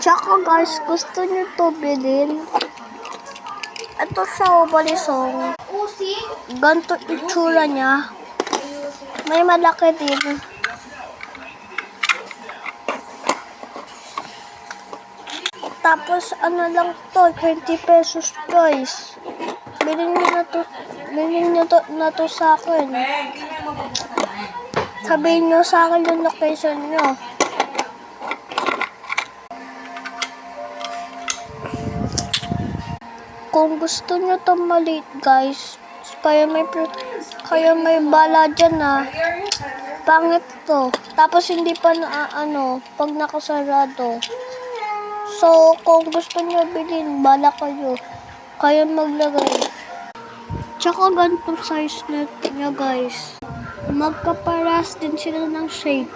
Tsaka guys, gusto nyo to bilhin? Ito siya o balisong. Ganto itsura niya. May malaki din. Tapos ano lang to, 20 pesos guys. Bilhin nyo na to sa akin. Sabihin nyo sa akin yung location nyo. Kung gusto nyo to maliit guys, kaya may bala dyan pangit to. Tapos hindi pa pag nakasarado. So, kung gusto nyo bilhin, bala kayo. Kaya maglagay. Tsaka ganitong size na niya guys. Magkaparas din sila ng shape.